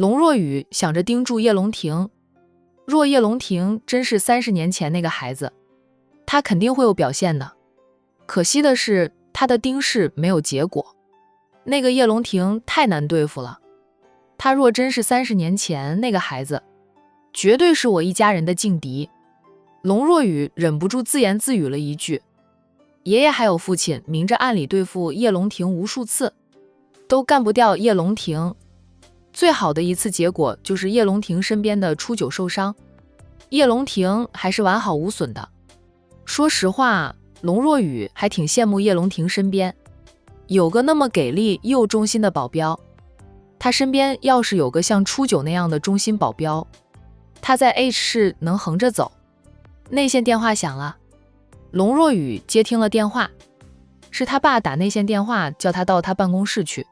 龙若雨想着盯住叶龙庭，若叶龙庭真是30年前那个孩子，他肯定会有表现的。可惜的是，他的盯视没有结果。那个叶龙庭太难对付了，他若真是30年前那个孩子，绝对是我一家人的劲敌。龙若雨忍不住自言自语了一句，爷爷还有父亲明着暗里对付叶龙庭无数次，都干不掉叶龙庭。最好的一次结果就是叶龙庭身边的初九受伤，叶龙庭还是完好无损的。说实话，龙若雨还挺羡慕叶龙庭身边有个那么给力又忠心的保镖。他身边要是有个像初九那样的忠心保镖，他在 H 市能横着走。内线电话响了，龙若雨接听了电话，是他爸打内线电话叫他到他办公室去。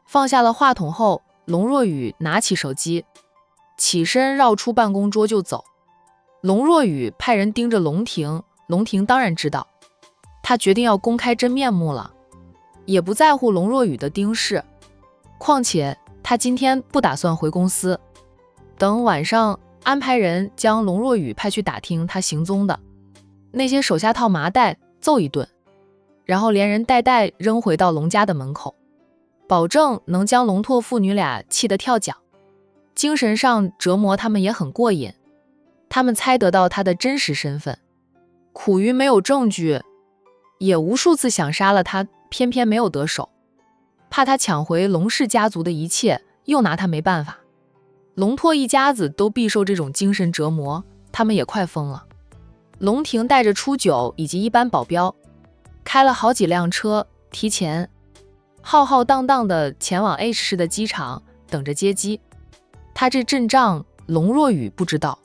放下了话筒后，龙若雨拿起手机，起身绕出办公桌就走。龙若雨派人盯着龙庭，龙庭当然知道，他决定要公开真面目了，也不在乎龙若雨的盯视。况且他今天不打算回公司，等晚上安排人将龙若雨派去打听他行踪的那些手下套麻袋揍一顿，然后连人带带扔回到龙家的门口，保证能将龙拓父女俩气得跳脚，精神上折磨他们也很过瘾。他们猜得到他的真实身份，苦于没有证据，也无数次想杀了他，偏偏没有得手，怕他抢回龙氏家族的一切，又拿他没办法。龙拓一家子都必受这种精神折磨，他们也快疯了。龙庭带着初九以及一班保镖，开了好几辆车，提前浩浩荡荡地前往 H 市的机场等着接机。他这阵仗龙若雨不知道，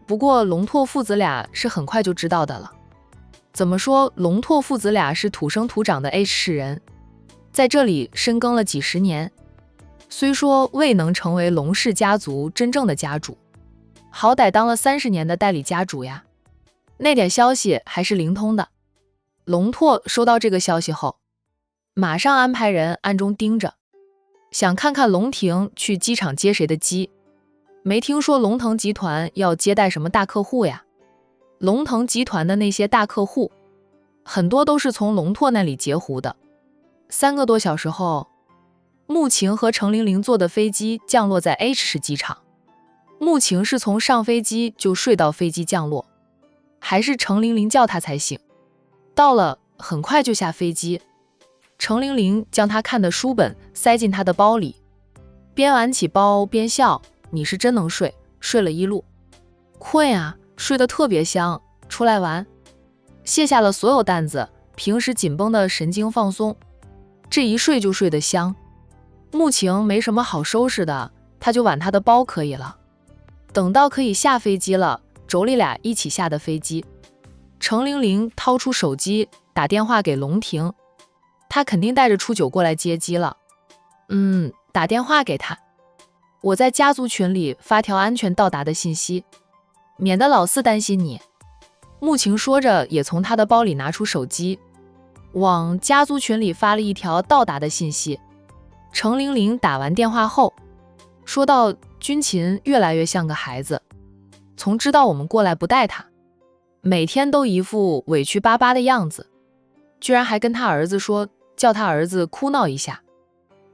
不过龙拓父子俩是很快就知道的了。怎么说，龙拓父子俩是土生土长的 H 市人，在这里深耕了几十年，虽说未能成为龙氏家族真正的家主，好歹当了30年的代理家主呀，那点消息还是灵通的。龙拓收到这个消息后，马上安排人暗中盯着，想看看龙庭去机场接谁的机。没听说龙腾集团要接待什么大客户呀？龙腾集团的那些大客户，很多都是从龙拓那里截胡的。3个多小时后，穆晴和程玲玲坐的飞机降落在 H 市机场。穆晴是从上飞机就睡到飞机降落，还是程玲玲叫她才醒。到了，很快就下飞机。程玲玲将她看的书本塞进她的包里，边玩起包边笑：“你是真能睡，睡了一路。困啊，睡得特别香，出来玩。”卸下了所有担子，平时紧绷的神经放松，这一睡就睡得香。穆晴没什么好收拾的，她就挽她的包可以了。等到可以下飞机了，妯娌俩一起下的飞机。程玲玲掏出手机打电话给龙庭，她肯定带着初九过来接机了。打电话给他，我在家族群里发条安全到达的信息，免得老四担心你。穆晴说着，也从他的包里拿出手机，往家族群里发了一条到达的信息。程玲玲打完电话后说道：“军勤越来越像个孩子，从知道我们过来不带他，每天都一副委屈巴巴的样子，居然还跟他儿子说叫他儿子哭闹一下，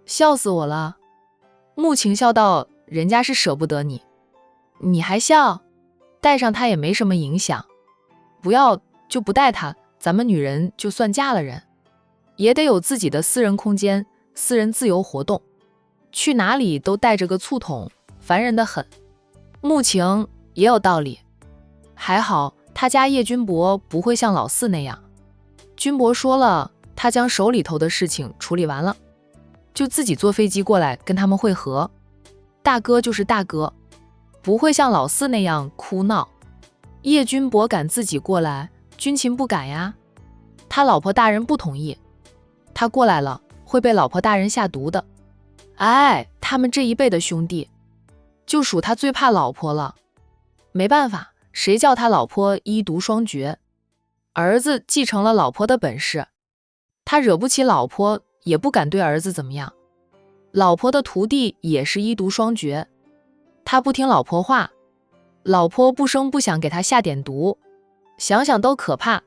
笑死我了。”穆晴笑道：“人家是舍不得你，你还笑？带上他也没什么影响，不要就不带他，咱们女人就算嫁了人，也得有自己的私人空间，私人自由活动，去哪里都带着个醋桶，烦人的很。”穆晴也有道理，还好他家叶军博不会像老四那样，军博说了，他将手里头的事情处理完了，就自己坐飞机过来跟他们会合。大哥就是大哥，不会像老四那样哭闹。叶军博敢自己过来，军情不敢呀，他老婆大人不同意，他过来了会被老婆大人下毒的。哎，他们这一辈的兄弟，就属他最怕老婆了。没办法，谁叫他老婆医毒双绝，儿子继承了老婆的本事，他惹不起老婆，也不敢对儿子怎么样。老婆的徒弟也是医毒双绝，他不听老婆话，老婆不声不响给他下点毒，想想都可怕。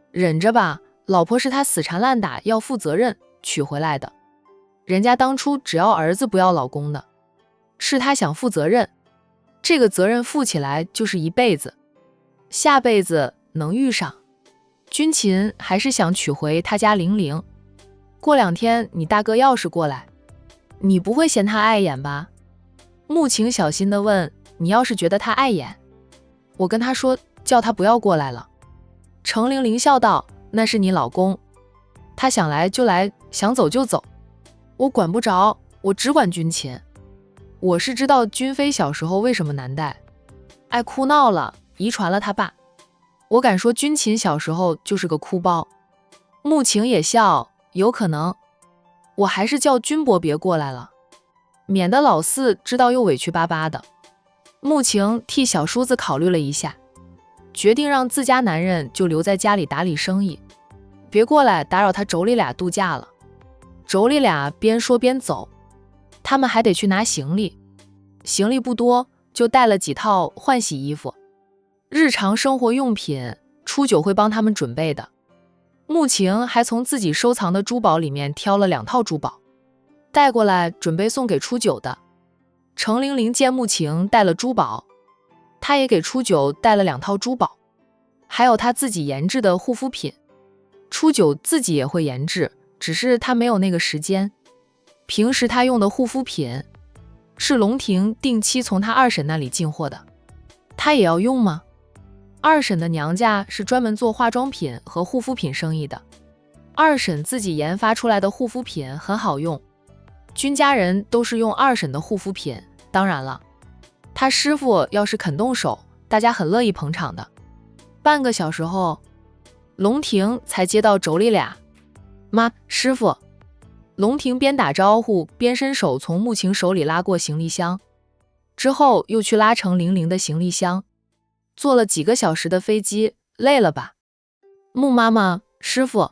忍着吧，老婆是他死缠烂打要负责任娶回来的，人家当初只要儿子不要老公的，是他想负责任，这个责任负起来就是一辈子，下辈子能遇上。军琴还是想娶回他家玲玲，过2天你大哥要是过来，你不会嫌他碍眼吧？穆晴小心地问，你要是觉得他碍眼，我跟他说叫他不要过来了。程玲玲笑道，那是你老公，他想来就来，想走就走，我管不着，我只管军琴。我是知道君妃小时候为什么难带，爱哭闹了，遗传了他爸。我敢说军琴小时候就是个哭包。穆晴也笑，有可能，我还是叫君伯别过来了，免得老四知道又委屈巴巴的。穆晴替小叔子考虑了一下，决定让自家男人就留在家里打理生意，别过来打扰他妯娌俩度假了。妯娌俩边说边走，他们还得去拿行李，行李不多，就带了几套换洗衣服，日常生活用品，初九会帮他们准备的。穆晴还从自己收藏的珠宝里面挑了2套珠宝，带过来准备送给初九的。程玲玲见穆晴带了珠宝，她也给初九带了2套珠宝，还有她自己研制的护肤品。初九自己也会研制，只是她没有那个时间。平时她用的护肤品是龙婷定期从她二婶那里进货的，她也要用吗？二婶的娘家是专门做化妆品和护肤品生意的，二婶自己研发出来的护肤品很好用，君家人都是用二婶的护肤品。当然了，他师傅要是肯动手，大家很乐意捧场的。半个小时后，龙婷才接到妯娌俩，妈，师傅。龙婷边打招呼边伸手从穆晴手里拉过行李箱，之后又去拉程玲玲的行李箱。坐了几个小时的飞机，累了吧？穆妈妈，师傅。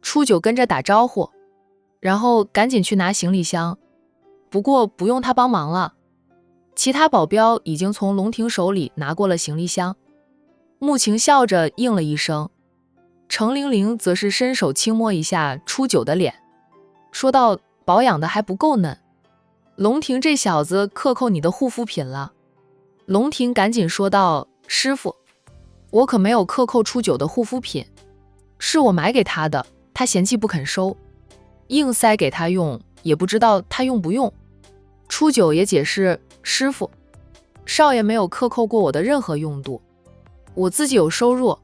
初九跟着打招呼，然后赶紧去拿行李箱，不过不用他帮忙了，其他保镖已经从龙婷手里拿过了行李箱。穆晴笑着应了一声，程玲玲则是伸手轻摸一下初九的脸，说道，保养的还不够嫩，龙婷这小子克扣你的护肤品了。龙婷赶紧说道，师傅，我可没有克扣初九的护肤品，是我买给他的，他嫌弃不肯收，硬塞给他用，也不知道他用不用。初九也解释，师傅，少爷没有克扣过我的任何用度，我自己有收入，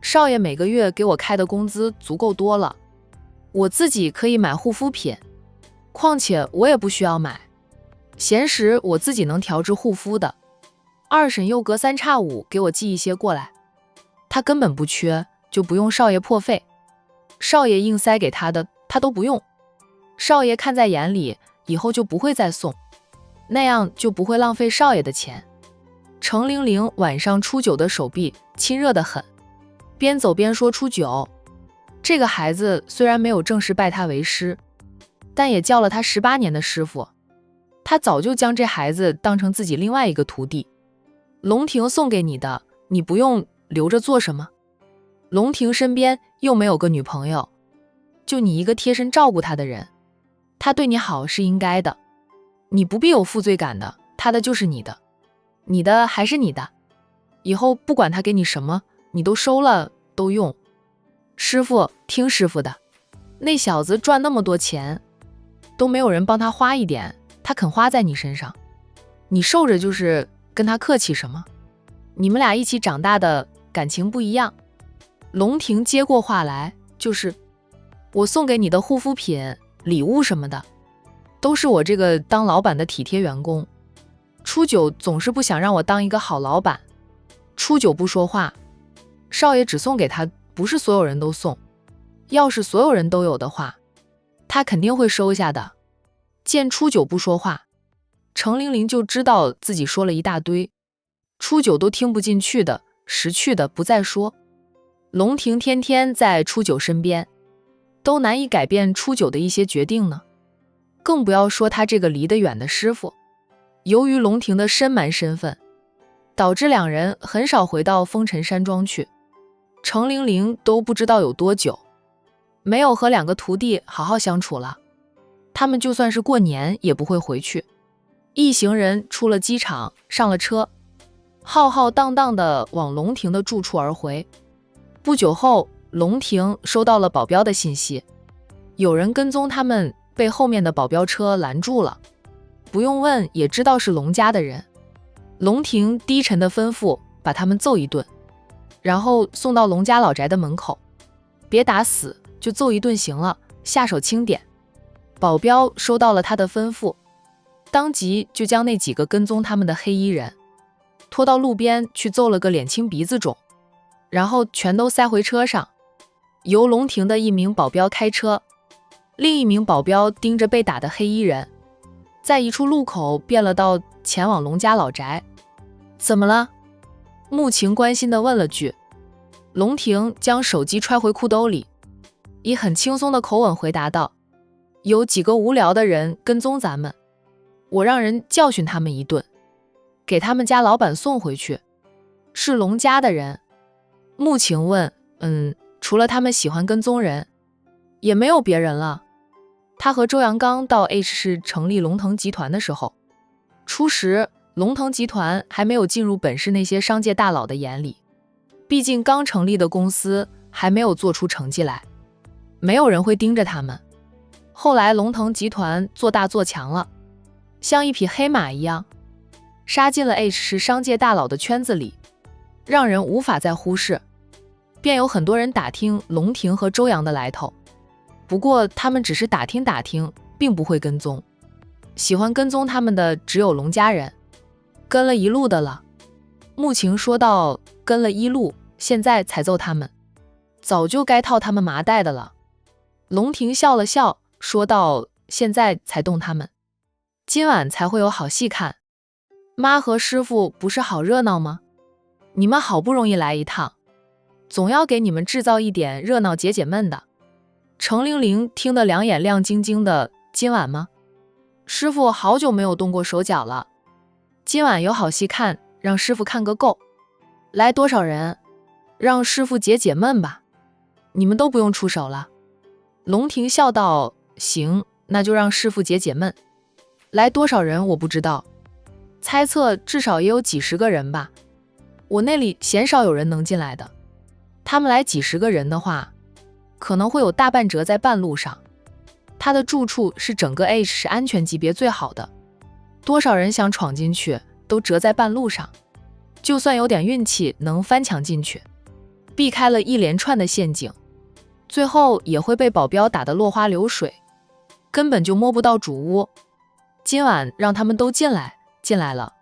少爷每个月给我开的工资足够多了，我自己可以买护肤品，况且我也不需要买，闲时我自己能调制护肤的，二婶又隔3差5给我寄一些过来，他根本不缺，就不用少爷破费，少爷硬塞给他的他都不用，少爷看在眼里，以后就不会再送，那样就不会浪费少爷的钱。程玲玲晚上初九的手臂亲热得很，边走边说，初九这个孩子虽然没有正式拜他为师，但也叫了他18年的师傅，他早就将这孩子当成自己另外一个徒弟。龙婷送给你的，你不用留着做什么？龙婷身边又没有个女朋友，就你一个贴身照顾她的人，她对你好是应该的，你不必有负罪感的，她的就是你的，你的还是你的，以后不管她给你什么，你都收了，都用。师傅，听师傅的，那小子赚那么多钱，都没有人帮他花一点，他肯花在你身上，你受着就是跟他客气什么？你们俩一起长大的感情不一样。龙婷接过话来，就是我送给你的护肤品、礼物什么的，都是我这个当老板的体贴员工。初九总是不想让我当一个好老板。初九不说话，少爷只送给他，不是所有人都送，要是所有人都有的话，他肯定会收下的。见初九不说话，程玲玲就知道自己说了一大堆，初九都听不进去的，识趣的不再说。龙婷天天在初九身边，都难以改变初九的一些决定呢。更不要说他这个离得远的师傅。由于龙庭的深瞒身份，导致两人很少回到风尘山庄去。程玲玲都不知道有多久没有和两个徒弟好好相处了，他们就算是过年也不会回去。一行人出了机场，上了车，浩浩荡荡地往龙庭的住处而回。不久后，龙庭收到了保镖的信息，有人跟踪他们，被后面的保镖车拦住了。不用问也知道是龙家的人。龙庭低沉地吩咐把他们揍一顿，然后送到龙家老宅的门口，别打死，就揍一顿行了，下手轻点。保镖收到了他的吩咐，当即就将那几个跟踪他们的黑衣人拖到路边去揍了个脸青鼻子肿，然后全都塞回车上，由龙庭的一名保镖开车，另一名保镖盯着被打的黑衣人，在一处路口变了道，前往龙家老宅。怎么了？穆晴关心地问了句。龙庭将手机揣回裤兜里，以很轻松的口吻回答道，有几个无聊的人跟踪咱们，我让人教训他们一顿，给他们家老板送回去。是龙家的人？穆晴问。除了他们喜欢跟踪人，也没有别人了。他和周阳刚到 H 市成立龙腾集团的时候，初时龙腾集团还没有进入本市那些商界大佬的眼里，毕竟刚成立的公司还没有做出成绩来，没有人会盯着他们。后来龙腾集团做大做强了，像一匹黑马一样杀进了 H 市商界大佬的圈子里，让人无法再忽视，便有很多人打听龙庭和周阳的来头。不过他们只是打听打听，并不会跟踪，喜欢跟踪他们的只有龙家人，跟了一路的了。穆晴说道，跟了一路，现在才揍他们，早就该套他们麻袋的了。龙庭笑了笑，说道，现在才动他们，今晚才会有好戏看。妈和师傅不是好热闹吗？你们好不容易来一趟，总要给你们制造一点热闹解解闷的。程玲玲听得两眼亮晶晶的，今晚吗？师傅好久没有动过手脚了，今晚有好戏看，让师傅看个够。来多少人？让师傅解解闷吧，你们都不用出手了。龙庭笑道，行，那就让师傅解解闷。来多少人我不知道，猜测至少也有几十个人吧，我那里鲜少有人能进来的。他们来几十个人的话，可能会有大半折在半路上。他的住处是整个 H 市安全级别最好的，多少人想闯进去都折在半路上，就算有点运气能翻墙进去，避开了一连串的陷阱，最后也会被保镖打得落花流水，根本就摸不到主屋。今晚让他们都进来，进来了，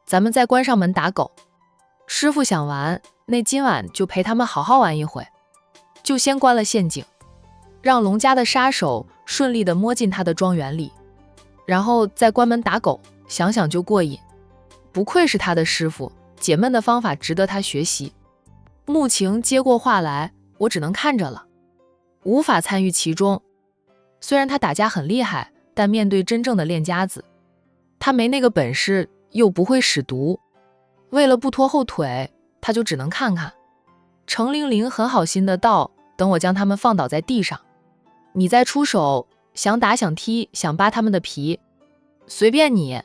咱们再关上门打狗。师傅想玩，那今晚就陪他们好好玩一回，就先关了陷阱，让龙家的杀手顺利地摸进他的庄园里，然后再关门打狗，想想就过瘾。不愧是他的师傅，解闷的方法值得他学习。穆晴接过话来，我只能看着了，无法参与其中。虽然他打架很厉害，但面对真正的练家子，他没那个本事，又不会使毒，为了不拖后腿，他就只能看看。程玲玲很好心的道，等我将他们放倒在地上，你再出手，想打想踢想扒他们的皮，随便你。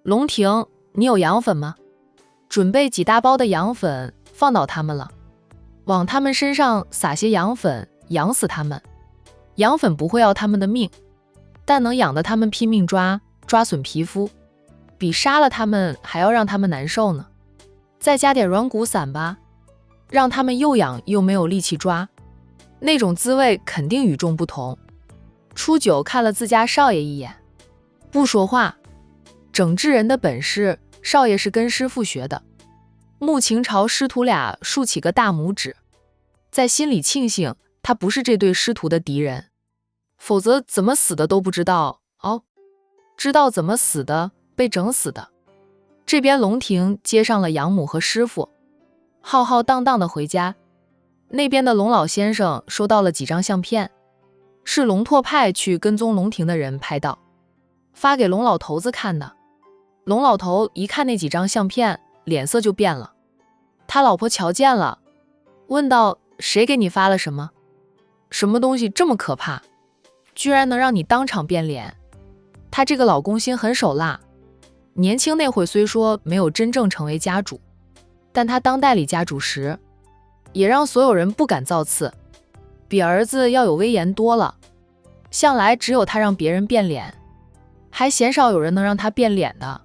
龙庭，你有羊粉吗？准备几大包的羊粉，放倒他们了，往他们身上撒些羊粉，养死他们。羊粉不会要他们的命，但能养得他们拼命抓损皮肤，比杀了他们还要让他们难受呢。再加点软骨散吧，让他们又痒又没有力气抓，那种滋味肯定与众不同。初九看了自家少爷一眼，不说话。整治人的本事，少爷是跟师傅学的。穆晴朝师徒俩竖起个大拇指，在心里庆幸他不是这对师徒的敌人，否则怎么死的都不知道。知道怎么死的，被整死的。这边龙庭接上了养母和师傅，浩浩荡荡的回家。那边的龙老先生收到了几张相片，是龙拓派去跟踪龙庭的人拍到，发给龙老头子看的。龙老头一看那几张相片，脸色就变了。他老婆瞧见了，问道：谁给你发了什么？什么东西这么可怕，居然能让你当场变脸？他这个老公心狠手辣，年轻那会虽说没有真正成为家主，但他当代理家主时，也让所有人不敢造次，比儿子要有威严多了。向来只有他让别人变脸，还鲜少有人能让他变脸的。